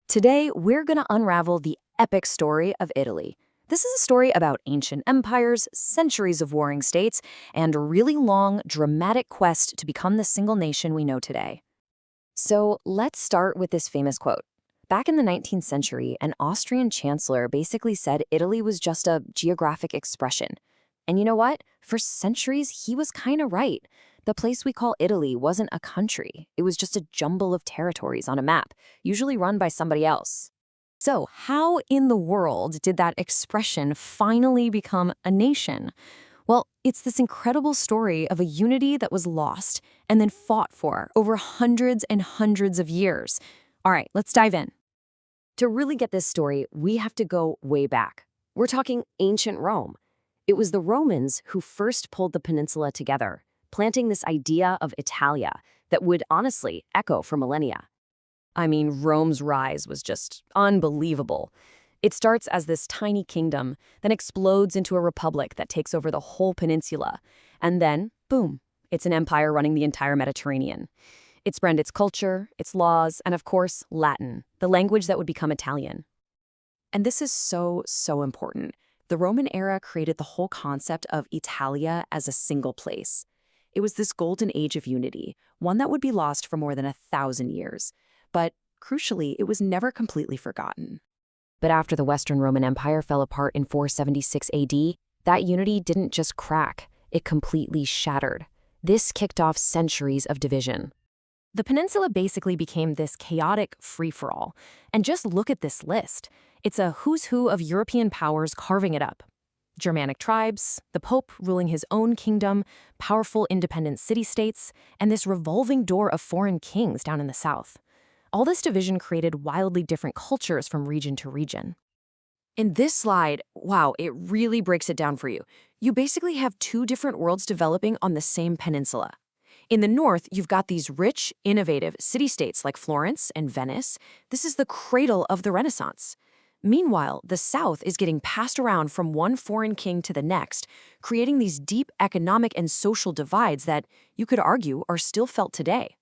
Today, we're going to unravel the epic story of Italy. This is a story about ancient empires, centuries of warring states, and a really long, dramatic quest to become the single nation we know today. So let's start with this famous quote. Back in the 19th century, an Austrian chancellor basically said Italy was just a geographic expression. And you know what? For centuries, he was kind of right. The place we call Italy wasn't a country. It was just a jumble of territories on a map, usually run by somebody else. So how in the world did that expression finally become a nation? Well, it's this incredible story of a unity that was lost and then fought for over hundreds and hundreds of years. All right, let's dive in. To really get this story, we have to go way back. We're talking ancient Rome. It was the Romans who first pulled the peninsula together, planting this idea of Italia that would honestly echo for millennia. I mean, Rome's rise was just unbelievable. It starts as this tiny kingdom, then explodes into a republic that takes over the whole peninsula. And then, boom, it's an empire running the entire Mediterranean. It spread its culture, its laws, and of course, Latin, the language that would become Italian. And this is so important. The Roman era created the whole concept of Italia as a single place. It was this golden age of unity, one that would be lost for more than 1,000 years. But crucially, it was never completely forgotten. But after the Western Roman Empire fell apart in 476 AD, that unity didn't just crack, it completely shattered. This kicked off centuries of division. The peninsula basically became this chaotic free-for-all. And just look at this list. It's a who's who of European powers carving it up. Germanic tribes, the Pope ruling his own kingdom, powerful independent city-states, and this revolving door of foreign kings down in the south. All this division created wildly different cultures from region to region. In this slide, wow, it really breaks it down for you. You basically have two different worlds developing on the same peninsula. In the north, you've got these rich, innovative city-states like Florence and Venice. This is the cradle of the Renaissance. Meanwhile, the south is getting passed around from one foreign king to the next, creating these deep economic and social divides that, you could argue, are still felt today.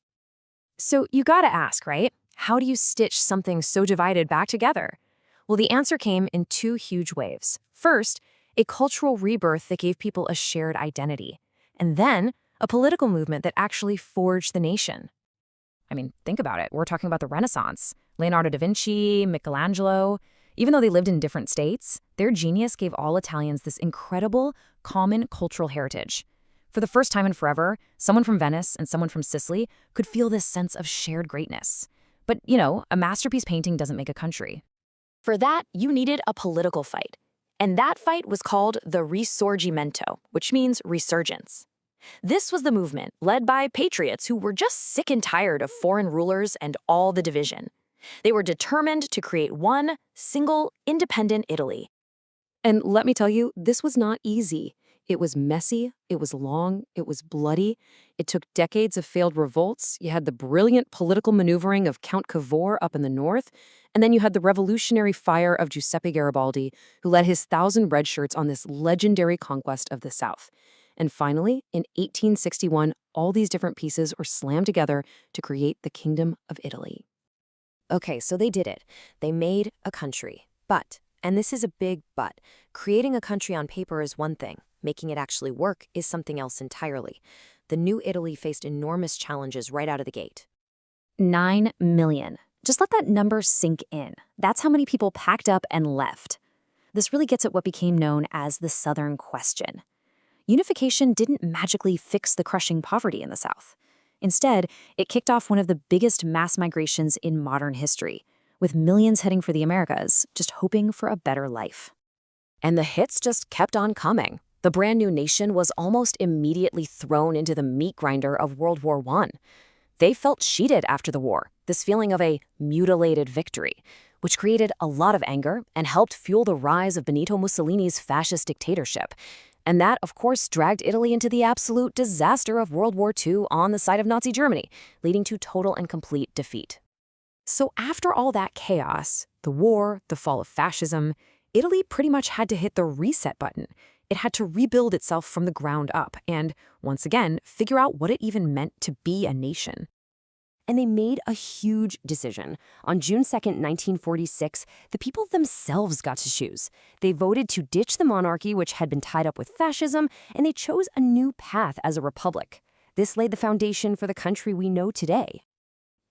So you gotta ask, right? How do you stitch something so divided back together? Well, the answer came in two huge waves. First, a cultural rebirth that gave people a shared identity. And then, a political movement that actually forged the nation. I mean, think about it. We're talking about the Renaissance. Leonardo da Vinci, Michelangelo. Even though they lived in different states, their genius gave all Italians this incredible, common cultural heritage. For the first time in forever, someone from Venice and someone from Sicily could feel this sense of shared greatness. But, a masterpiece painting doesn't make a country. For that, you needed a political fight. And that fight was called the Risorgimento, which means resurgence. This was the movement led by patriots who were just sick and tired of foreign rulers and all the division. They were determined to create one single, independent Italy. And let me tell you, this was not easy. It was messy, it was long, it was bloody. It took decades of failed revolts. You had the brilliant political maneuvering of Count Cavour up in the north, and then you had the revolutionary fire of Giuseppe Garibaldi, who led his 1,000 red shirts on this legendary conquest of the South. And finally, in 1861, all these different pieces were slammed together to create the Kingdom of Italy. Okay, so they did it. They made a country. But, and this is a big but, creating a country on paper is one thing. Making it actually work is something else entirely. The new Italy faced enormous challenges right out of the gate. 9 million. Just let that number sink in. That's how many people packed up and left. This really gets at what became known as the Southern Question. Unification didn't magically fix the crushing poverty in the South. Instead, it kicked off one of the biggest mass migrations in modern history, with millions heading for the Americas, just hoping for a better life. And the hits just kept on coming. The brand new nation was almost immediately thrown into the meat grinder of World War I. They felt cheated after the war, this feeling of a mutilated victory, which created a lot of anger and helped fuel the rise of Benito Mussolini's fascist dictatorship. And that, of course, dragged Italy into the absolute disaster of World War II on the side of Nazi Germany, leading to total and complete defeat. So after all that chaos, the war, the fall of fascism, Italy pretty much had to hit the reset button. It had to rebuild itself from the ground up and, once again, figure out what it even meant to be a nation. And they made a huge decision. On June 2nd, 1946, the people themselves got to choose. They voted to ditch the monarchy, which had been tied up with fascism, and they chose a new path as a republic. This laid the foundation for the country we know today.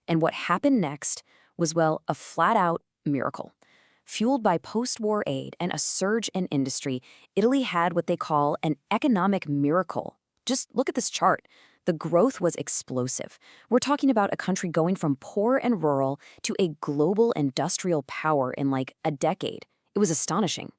And what happened next was, well, a flat-out miracle. Fueled by post-war aid and a surge in industry, Italy had what they call an economic miracle. Just look at this chart. The growth was explosive. We're talking about a country going from poor and rural to a global industrial power in like a decade. It was astonishing.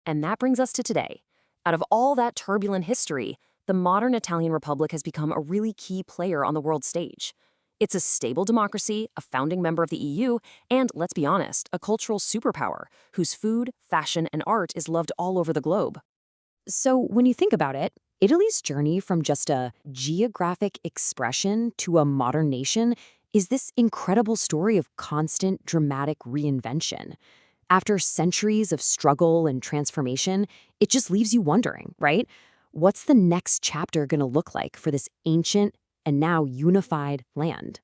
And that brings us to today. Out of all that turbulent history, the modern Italian Republic has become a really key player on the world stage. It's a stable democracy, a founding member of the EU, and, let's be honest, a cultural superpower whose food, fashion, and art is loved all over the globe. So when you think about it, Italy's journey from just a geographic expression to a modern nation is this incredible story of constant, dramatic reinvention. After centuries of struggle and transformation, it just leaves you wondering, right? What's the next chapter going to look like for this ancient and now unified land?